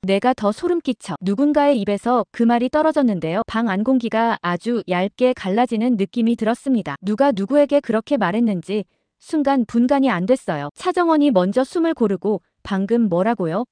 내가 더 소름 끼쳐. 누군가의 입에서 그 말이 떨어졌는데요. 방 안 공기가 아주 얇게 갈라지는 느낌이 들었습니다. 누가 누구에게 그렇게 말했는지 순간 분간이 안 됐어요. 차정원이 먼저 숨을 고르고 방금 뭐라고요?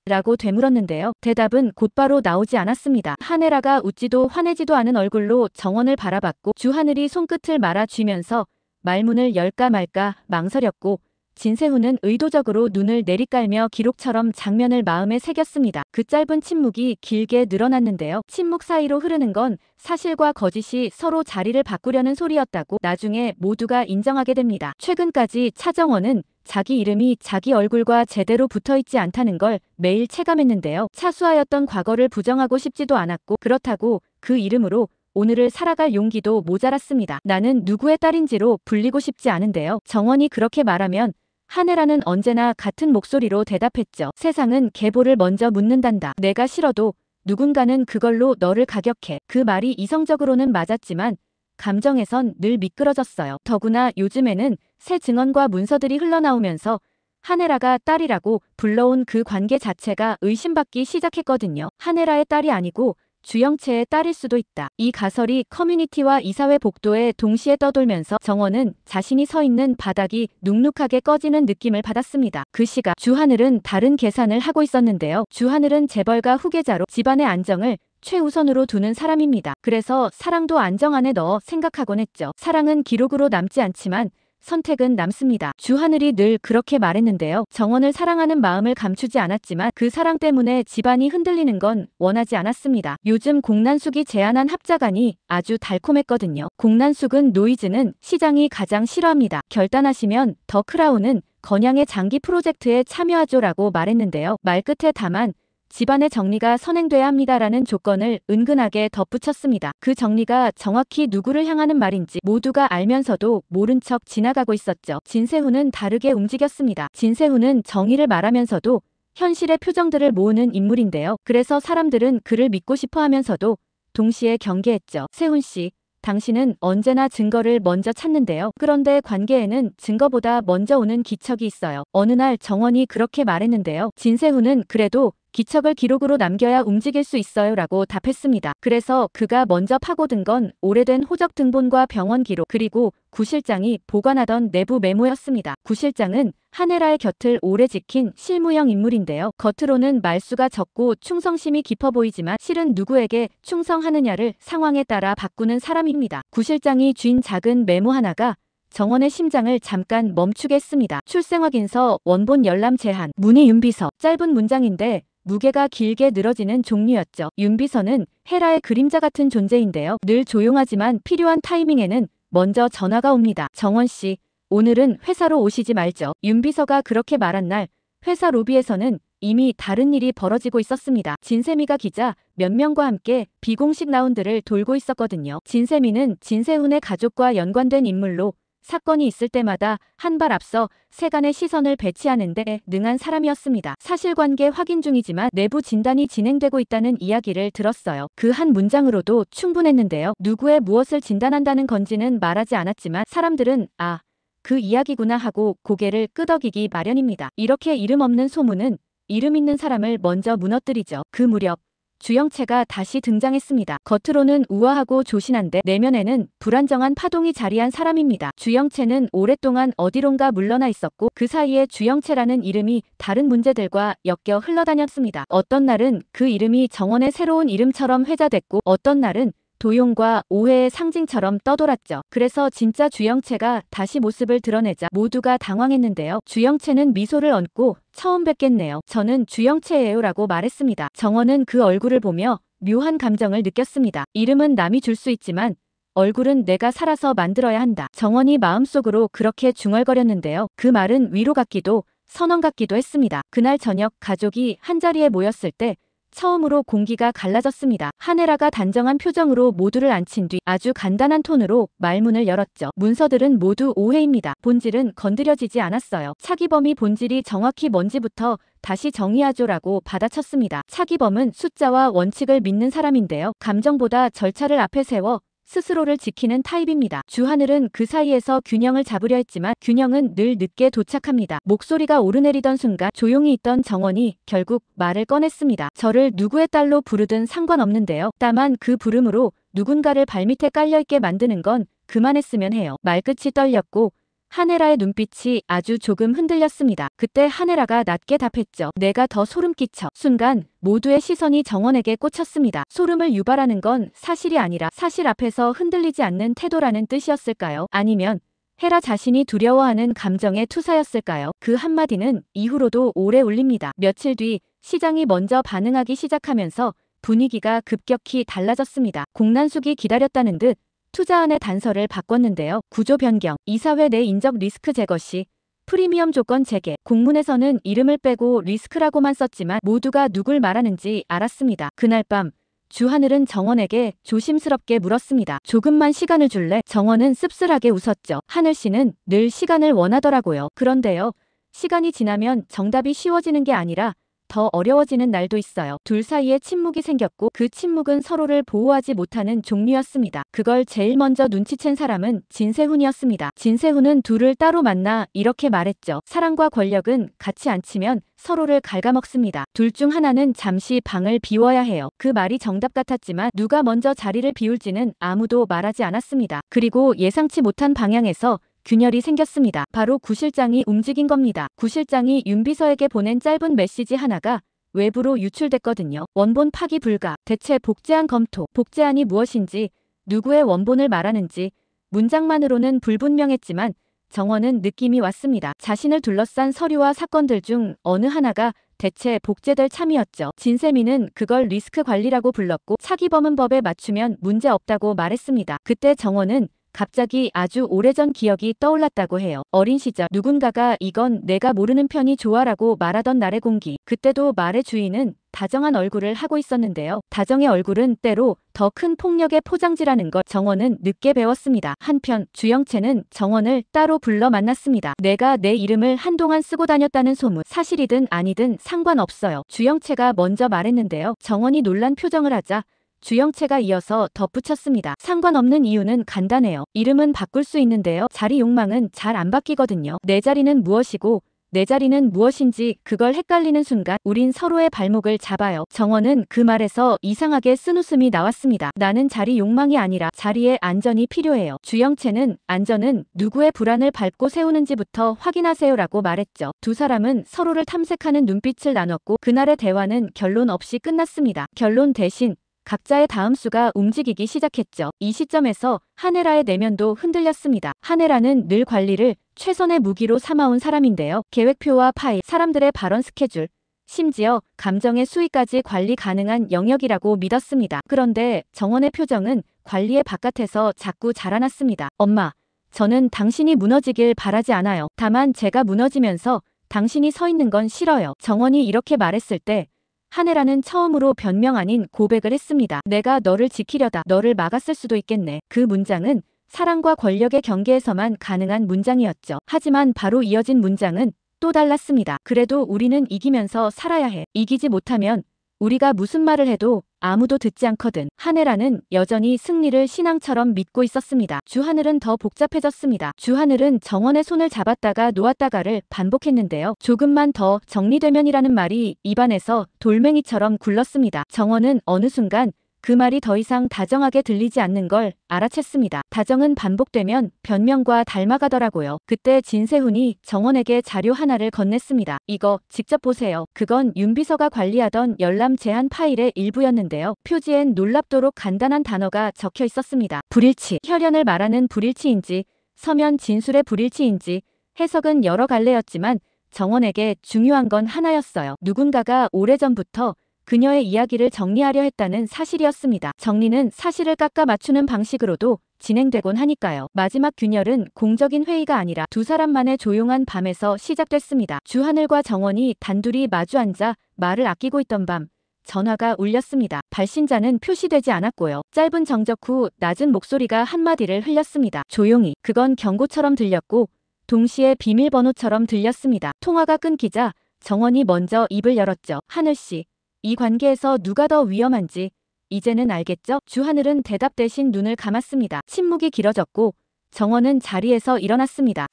라고 되물었는데요. 대답은 곧바로 나오지 않았습니다. 한혜라가 웃지도 화내지도 않은 얼굴로 정원을 바라봤고 주하늘이 손끝을 말아쥐면서 말문을 열까 말까 망설였고 진세훈은 의도적으로 눈을 내리깔며 기록처럼 장면을 마음에 새겼습니다. 그 짧은 침묵이 길게 늘어났는데요. 침묵 사이로 흐르는 건 사실과 거짓이 서로 자리를 바꾸려는 소리였다고 나중에 모두가 인정하게 됩니다. 최근까지 차정원은 자기 이름이 자기 얼굴과 제대로 붙어있지 않다는 걸 매일 체감했는데요. 차수하였던 과거를 부정하고 싶지도 않았고 그렇다고 그 이름으로 오늘을 살아갈 용기도 모자랐습니다. 나는 누구의 딸인지로 불리고 싶지 않은데요. 정원이 그렇게 말하면 한혜라는 언제나 같은 목소리로 대답했죠. 세상은 계보를 먼저 묻는단다. 내가 싫어도 누군가는 그걸로 너를 가격해. 그 말이 이성적으로는 맞았지만 감정에선 늘 미끄러졌어요. 더구나 요즘에는 새 증언과 문서들이 흘러나오면서 한혜라가 딸이라고 불러온 그 관계 자체가 의심받기 시작했거든요. 한혜라의 딸이 아니고 주영채의 딸일 수도 있다. 이 가설이 커뮤니티와 이사회 복도에 동시에 떠돌면서 정원은 자신이 서 있는 바닥이 눅눅하게 꺼지는 느낌을 받았습니다. 그 시각 주하늘은 다른 계산을 하고 있었는데요. 주하늘은 재벌가 후계자로 집안의 안정을 최우선으로 두는 사람입니다. 그래서 사랑도 안정 안에 넣어 생각하곤 했죠. 사랑은 기록으로 남지 않지만 선택은 남습니다. 주하늘이 늘 그렇게 말했는데요. 정원을 사랑하는 마음을 감추지 않았지만 그 사랑 때문에 집안이 흔들리는 건 원하지 않았습니다. 요즘 공난숙이 제안한 합작안이 아주 달콤했거든요. 공난숙은 노이즈는 시장이 가장 싫어합니다. 결단하시면 더 크라운은 건양의 장기 프로젝트에 참여하죠라고 말했는데요. 말끝에 다만 집안의 정리가 선행돼야 합니다라는 조건을 은근하게 덧붙였습니다. 그 정리가 정확히 누구를 향하는 말인지 모두가 알면서도 모른 척 지나가고 있었죠. 진세훈은 다르게 움직였습니다. 진세훈은 정의를 말하면서도 현실의 표정들을 모으는 인물인데요. 그래서 사람들은 그를 믿고 싶어 하면서도 동시에 경계했죠. 세훈 씨, 당신은 언제나 증거를 먼저 찾는데요. 그런데 관계에는 증거보다 먼저 오는 기척이 있어요. 어느 날 정원이 그렇게 말했는데요. 진세훈은 그래도 기척을 기록으로 남겨야 움직일 수 있어요 라고 답했습니다. 그래서 그가 먼저 파고든 건 오래된 호적 등본과 병원 기록 그리고 구 실장이 보관하던 내부 메모였습니다. 구 실장은 한혜라의 곁을 오래 지킨 실무형 인물인데요. 겉으로는 말수가 적고 충성심이 깊어 보이지만 실은 누구에게 충성하느냐를 상황에 따라 바꾸는 사람입니다. 구 실장이 쥔 작은 메모 하나가 정원의 심장을 잠깐 멈추게 했습니다. 출생확인서, 원본 열람 제한, 문의 윤비서. 짧은 문장인데 무게가 길게 늘어지는 종류였죠. 윤비서는 헤라의 그림자 같은 존재인데요. 늘 조용하지만 필요한 타이밍에는 먼저 전화가 옵니다. 정원 씨, 오늘은 회사로 오시지 말죠. 윤비서가 그렇게 말한 날 회사 로비에서는 이미 다른 일이 벌어지고 있었습니다. 진세미가 기자 몇 명과 함께 비공식 라운드를 돌고 있었거든요. 진세미는 진세훈의 가족과 연관된 인물로 사건이 있을 때마다 한 발 앞서 세간의 시선을 배치하는 데 능한 사람이었습니다. 사실관계 확인 중이지만 내부 진단이 진행되고 있다는 이야기를 들었어요. 그 한 문장으로도 충분했는데요. 누구의 무엇을 진단한다는 건지는 말하지 않았지만 사람들은 아, 그 이야기구나 하고 고개를 끄덕이기 마련입니다. 이렇게 이름 없는 소문은 이름 있는 사람을 먼저 무너뜨리죠. 그 무렵 주영채가 다시 등장했습니다. 겉으로는 우아하고 조신한데 내면에는 불안정한 파동이 자리한 사람입니다. 주영채는 오랫동안 어디론가 물러나 있었고 그 사이에 주영채라는 이름이 다른 문제들과 엮여 흘러다녔습니다. 어떤 날은 그 이름이 정원의 새로운 이름처럼 회자됐고 어떤 날은 도용과 오해의 상징처럼 떠돌았죠. 그래서 진짜 주영채가 다시 모습을 드러내자 모두가 당황했는데요. 주영채는 미소를 얹고 처음 뵙겠네요. 저는 주영채예요 라고 말했습니다. 정원은 그 얼굴을 보며 묘한 감정을 느꼈습니다. 이름은 남이 줄 수 있지만 얼굴은 내가 살아서 만들어야 한다. 정원이 마음속으로 그렇게 중얼거렸는데요. 그 말은 위로 같기도 선언 같기도 했습니다. 그날 저녁 가족이 한자리에 모였을 때 처음으로 공기가 갈라졌습니다. 한혜라가 단정한 표정으로 모두를 앉힌 뒤 아주 간단한 톤으로 말문을 열었죠. 문서들은 모두 오해입니다. 본질은 건드려지지 않았어요. 차기범이 본질이 정확히 뭔지부터 다시 정의하죠라고 받아쳤습니다. 차기범은 숫자와 원칙을 믿는 사람인데요. 감정보다 절차를 앞에 세워 스스로를 지키는 타입입니다. 주하늘은 그 사이에서 균형을 잡으려 했지만 균형은 늘 늦게 도착합니다. 목소리가 오르내리던 순간 조용히 있던 정원이 결국 말을 꺼냈습니다. 저를 누구의 딸로 부르든 상관없는데요. 다만 그 부름으로 누군가를 발밑에 깔려있게 만드는 건 그만했으면 해요. 말끝이 떨렸고 하네라의 눈빛이 아주 조금 흔들렸습니다. 그때 하네라가 낮게 답했죠. 내가 더 소름 끼쳐. 순간 모두의 시선이 정원에게 꽂혔습니다. 소름을 유발하는 건 사실이 아니라 사실 앞에서 흔들리지 않는 태도라는 뜻이었을까요? 아니면 헤라 자신이 두려워하는 감정의 투사였을까요? 그 한마디는 이후로도 오래 울립니다. 며칠 뒤 시장이 먼저 반응하기 시작하면서 분위기가 급격히 달라졌습니다. 공란숙이 기다렸다는 듯 투자안의 단서를 바꿨는데요. 구조 변경, 이사회 내 인적 리스크 제거 시 프리미엄 조건 재개. 공문에서는 이름을 빼고 리스크라고만 썼지만 모두가 누굴 말하는지 알았습니다. 그날 밤 주하늘은 정원에게 조심스럽게 물었습니다. 조금만 시간을 줄래? 정원은 씁쓸하게 웃었죠. 하늘씨는 늘 시간을 원하더라고요. 그런데요. 시간이 지나면 정답이 쉬워지는 게 아니라 더 어려워지는 날도 있어요. 둘 사이에 침묵이 생겼고 그 침묵은 서로를 보호하지 못하는 종류였습니다. 그걸 제일 먼저 눈치챈 사람은 진세훈이었습니다. 진세훈은 둘을 따로 만나 이렇게 말했죠. 사랑과 권력은 같이 안 치면 서로를 갉아먹습니다. 둘 중 하나는 잠시 방을 비워야 해요. 그 말이 정답 같았지만 누가 먼저 자리를 비울지는 아무도 말하지 않았습니다. 그리고 예상치 못한 방향에서 균열이 생겼습니다. 바로 구실장이 움직인 겁니다. 구실장이 윤비서에게 보낸 짧은 메시지 하나가 외부로 유출됐거든요. 원본 파기 불가, 대체 복제안 검토, 복제안이 무엇인지, 누구의 원본을 말하는지 문장만으로는 불분명했지만 정원은 느낌이 왔습니다. 자신을 둘러싼 서류와 사건들 중 어느 하나가 대체 복제될 참이었죠. 진세민은 그걸 리스크 관리라고 불렀고 차기범은 법에 맞추면 문제 없다고 말했습니다. 그때 정원은 갑자기 아주 오래전 기억이 떠올랐다고 해요. 어린 시절 누군가가 이건 내가 모르는 편이 좋아라고 말하던 날의 공기. 그때도 말의 주인은 다정한 얼굴을 하고 있었는데요. 다정의 얼굴은 때로 더 큰 폭력의 포장지라는 걸 정원은 늦게 배웠습니다. 한편 주영채는 정원을 따로 불러 만났습니다. 내가 내 이름을 한동안 쓰고 다녔다는 소문, 사실이든 아니든 상관없어요. 주영채가 먼저 말했는데요. 정원이 놀란 표정을 하자 주영채가 이어서 덧붙였습니다. 상관없는 이유는 간단해요. 이름은 바꿀 수 있는데요. 자리 욕망은 잘 안 바뀌거든요. 내 자리는 무엇이고 내 자리는 무엇인지 그걸 헷갈리는 순간 우린 서로의 발목을 잡아요. 정원은 그 말에서 이상하게 쓴웃음이 나왔습니다. 나는 자리 욕망이 아니라 자리의 안전이 필요해요. 주영채는 안전은 누구의 불안을 밟고 세우는지부터 확인하세요라고 말했죠. 두 사람은 서로를 탐색하는 눈빛을 나눴고 그날의 대화는 결론 없이 끝났습니다. 결론 대신 각자의 다음 수가 움직이기 시작했죠. 이 시점에서 하네라의 내면도 흔들렸습니다. 하네라는 늘 관리를 최선의 무기로 삼아온 사람인데요. 계획표와 파일, 사람들의 발언 스케줄, 심지어 감정의 수위까지 관리 가능한 영역이라고 믿었습니다. 그런데 정원의 표정은 관리의 바깥에서 자꾸 자라났습니다. 엄마, 저는 당신이 무너지길 바라지 않아요. 다만 제가 무너지면서 당신이 서 있는 건 싫어요. 정원이 이렇게 말했을 때 하네라는 처음으로 변명 아닌 고백을 했습니다. 내가 너를 지키려다 너를 막았을 수도 있겠네. 그 문장은 사랑과 권력의 경계에서만 가능한 문장이었죠. 하지만 바로 이어진 문장은 또 달랐습니다. 그래도 우리는 이기면서 살아야 해. 이기지 못하면 우리가 무슨 말을 해도 아무도 듣지 않거든. 하네라는 여전히 승리를 신앙처럼 믿고 있었습니다. 주하늘은 더 복잡해졌습니다. 주하늘은 정원의 손을 잡았다가 놓았다가를 반복했는데요. 조금만 더 정리되면이라는 말이 입안에서 돌멩이처럼 굴렀습니다. 정원은 어느 순간 그 말이 더 이상 다정하게 들리지 않는 걸 알아챘습니다. 다정은 반복되면 변명과 닮아가더라고요. 그때 진세훈이 정원에게 자료 하나를 건넸습니다. 이거 직접 보세요. 그건 윤비서가 관리하던 열람 제한 파일의 일부였는데요. 표지엔 놀랍도록 간단한 단어가 적혀 있었습니다. 불일치. 혈연을 말하는 불일치인지 서면 진술의 불일치인지 해석은 여러 갈래였지만 정원에게 중요한 건 하나였어요. 누군가가 오래전부터 그녀의 이야기를 정리하려 했다는 사실이었습니다. 정리는 사실을 깎아 맞추는 방식으로도 진행되곤 하니까요. 마지막 균열은 공적인 회의가 아니라 두 사람만의 조용한 밤에서 시작됐습니다. 주하늘과 정원이 단둘이 마주 앉아 말을 아끼고 있던 밤, 전화가 울렸습니다. 발신자는 표시되지 않았고요. 짧은 정적 후 낮은 목소리가 한마디를 흘렸습니다. 조용히. 그건 경고처럼 들렸고 동시에 비밀번호처럼 들렸습니다. 통화가 끊기자 정원이 먼저 입을 열었죠. 하늘씨. 이 관계에서 누가 더 위험한지 이제는 알겠죠? 주하늘은 대답 대신 눈을 감았습니다. 침묵이 길어졌고 정원은 자리에서 일어났습니다.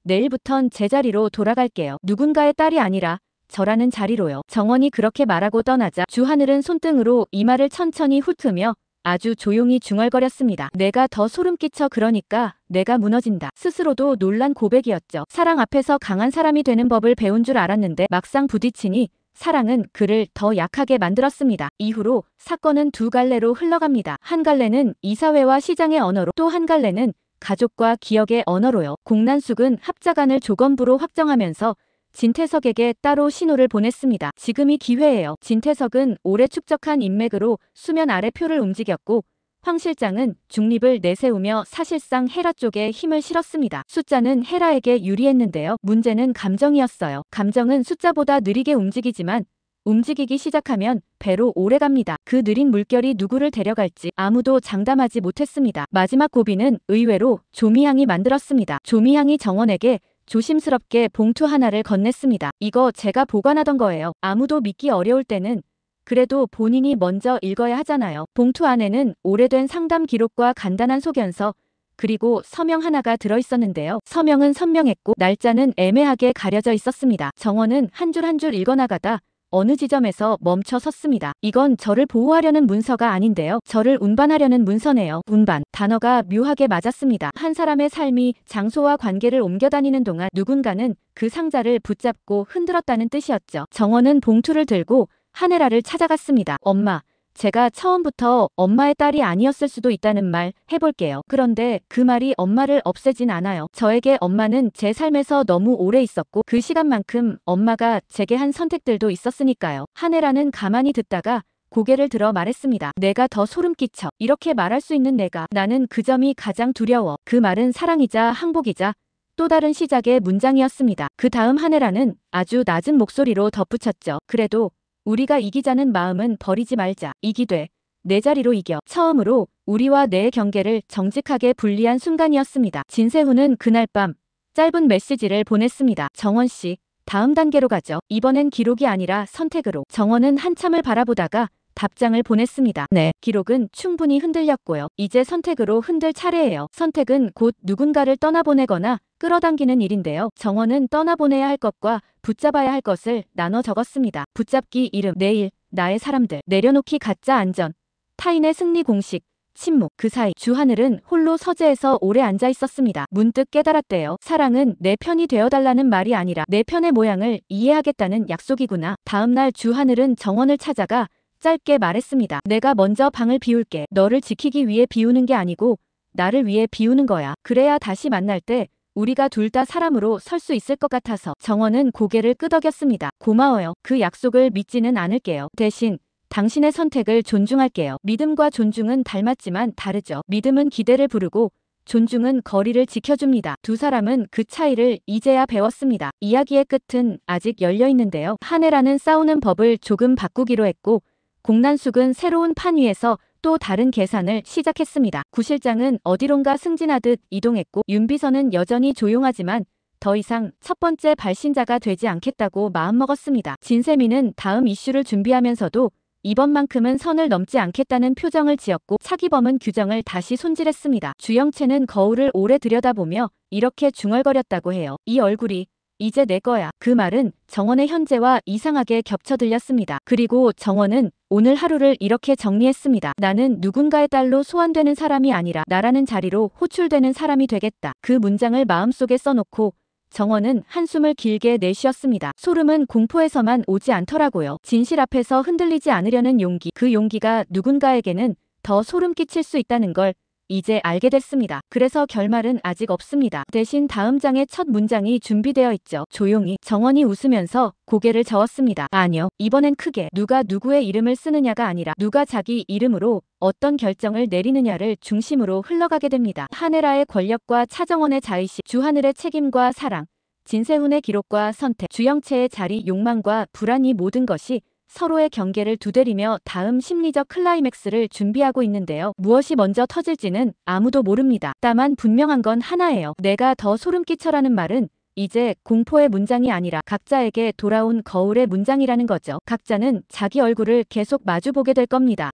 내일부턴 제자리로 돌아갈게요. 누군가의 딸이 아니라 저라는 자리로요. 정원이 그렇게 말하고 떠나자 주하늘은 손등으로 이마를 천천히 훑으며 아주 조용히 중얼거렸습니다. 내가 더 소름 끼쳐 그러니까 내가 무너진다. 스스로도 놀란 고백이었죠. 사랑 앞에서 강한 사람이 되는 법을 배운 줄 알았는데 막상 부딪히니 사랑은 그를 더 약하게 만들었습니다. 이후로 사건은 두 갈래로 흘러갑니다. 한 갈래는 이사회와 시장의 언어로, 또 한 갈래는 가족과 기억의 언어로요. 공난숙은 합작안을 조건부로 확정하면서 진태석에게 따로 신호를 보냈습니다. 지금이 기회예요. 진태석은 오래 축적한 인맥으로 수면 아래 표를 움직였고 황 실장은 중립을 내세우며 사실상 헤라 쪽에 힘을 실었습니다. 숫자는 헤라에게 유리했는데요. 문제는 감정이었어요. 감정은 숫자보다 느리게 움직이지만 움직이기 시작하면 배로 오래갑니다. 그 느린 물결이 누구를 데려갈지 아무도 장담하지 못했습니다. 마지막 고비는 의외로 조미향이 만들었습니다. 조미향이 정원에게 조심스럽게 봉투 하나를 건넸습니다. 이거 제가 보관하던 거예요. 아무도 믿기 어려울 때는 그래도 본인이 먼저 읽어야 하잖아요. 봉투 안에는 오래된 상담 기록과 간단한 소견서, 그리고 서명 하나가 들어있었는데요. 서명은 선명했고 날짜는 애매하게 가려져 있었습니다. 정원은 한 줄 한 줄 읽어나가다 어느 지점에서 멈춰 섰습니다. 이건 저를 보호하려는 문서가 아닌데요. 저를 운반하려는 문서네요. 운반. 단어가 묘하게 맞았습니다. 한 사람의 삶이 장소와 관계를 옮겨다니는 동안 누군가는 그 상자를 붙잡고 흔들었다는 뜻이었죠. 정원은 봉투를 들고 한혜라를 찾아갔습니다. 엄마, 제가 처음부터 엄마의 딸이 아니었을 수도 있다는 말 해볼게요. 그런데 그 말이 엄마를 없애진 않아요. 저에게 엄마는 제 삶에서 너무 오래 있었고 그 시간만큼 엄마가 제게 한 선택들도 있었으니까요. 한혜라는 가만히 듣다가 고개를 들어 말했습니다. 내가 더 소름 끼쳐. 이렇게 말할 수 있는 내가. 나는 그 점이 가장 두려워. 그 말은 사랑이자 항복이자 또 다른 시작의 문장이었습니다. 그 다음 한혜라는 아주 낮은 목소리로 덧붙였죠. 그래도 우리가 이기자는 마음은 버리지 말자. 이기되 내 자리로 이겨. 처음으로 우리와 내의 경계를 정직하게 분리한 순간이었습니다. 진세훈은 그날 밤 짧은 메시지를 보냈습니다. 정원 씨, 다음 단계로 가죠. 이번엔 기록이 아니라 선택으로. 정원은 한참을 바라보다가 답장을 보냈습니다. 네, 기록은 충분히 흔들렸고요. 이제 선택으로 흔들 차례예요. 선택은 곧 누군가를 떠나보내거나 끌어당기는 일인데요. 정원은 떠나보내야 할 것과 붙잡아야 할 것을 나눠 적었습니다. 붙잡기 이름, 내일, 나의 사람들, 내려놓기 가짜 안전, 타인의 승리 공식, 침묵. 그 사이 주하늘은 홀로 서재에서 오래 앉아 있었습니다. 문득 깨달았대요. 사랑은 내 편이 되어달라는 말이 아니라 내 편의 모양을 이해하겠다는 약속이구나. 다음날 주하늘은 정원을 찾아가 짧게 말했습니다. 내가 먼저 방을 비울게. 너를 지키기 위해 비우는 게 아니고 나를 위해 비우는 거야. 그래야 다시 만날 때 우리가 둘 다 사람으로 설 수 있을 것 같아서. 정원은 고개를 끄덕였습니다. 고마워요. 그 약속을 믿지는 않을게요. 대신 당신의 선택을 존중할게요. 믿음과 존중은 닮았지만 다르죠. 믿음은 기대를 부르고 존중은 거리를 지켜줍니다. 두 사람은 그 차이를 이제야 배웠습니다. 이야기의 끝은 아직 열려있는데요. 한혜라는 싸우는 법을 조금 바꾸기로 했고 공난숙은 새로운 판 위에서 또 다른 계산을 시작했습니다. 구 실장은 어디론가 승진하듯 이동했고 윤비서는 여전히 조용하지만 더 이상 첫 번째 발신자가 되지 않겠다고 마음먹었습니다. 진세민은 다음 이슈를 준비하면서도 이번만큼은 선을 넘지 않겠다는 표정을 지었고 차기범은 규정을 다시 손질했습니다. 주영채는 거울을 오래 들여다보며 이렇게 중얼거렸다고 해요. 이 얼굴이 이제 내 거야. 그 말은 정원의 현재와 이상하게 겹쳐 들렸습니다. 그리고 정원은 오늘 하루를 이렇게 정리했습니다. 나는 누군가의 딸로 소환되는 사람이 아니라 나라는 자리로 호출되는 사람이 되겠다. 그 문장을 마음속에 써놓고 정원은 한숨을 길게 내쉬었습니다. 소름은 공포에서만 오지 않더라고요. 진실 앞에서 흔들리지 않으려는 용기. 그 용기가 누군가에게는 더 소름 끼칠 수 있다는 걸 이제 알게 됐습니다. 그래서 결말은 아직 없습니다. 대신 다음 장의 첫 문장이 준비되어 있죠. 조용히. 정원이 웃으면서 고개를 저었습니다. 아니요. 이번엔 크게. 누가 누구의 이름을 쓰느냐가 아니라 누가 자기 이름으로 어떤 결정을 내리느냐를 중심으로 흘러가게 됩니다. 한혜라의 권력과 차정원의 자의식, 주하늘의 책임과 사랑, 진세훈의 기록과 선택, 주영채의 자리, 욕망과 불안, 이 모든 것이 서로의 경계를 두드리며 다음 심리적 클라이맥스를 준비하고 있는데요. 무엇이 먼저 터질지는 아무도 모릅니다. 다만 분명한 건 하나예요. 내가 더 소름 끼쳐라는 말은 이제 공포의 문장이 아니라 각자에게 돌아온 거울의 문장이라는 거죠. 각자는 자기 얼굴을 계속 마주보게 될 겁니다.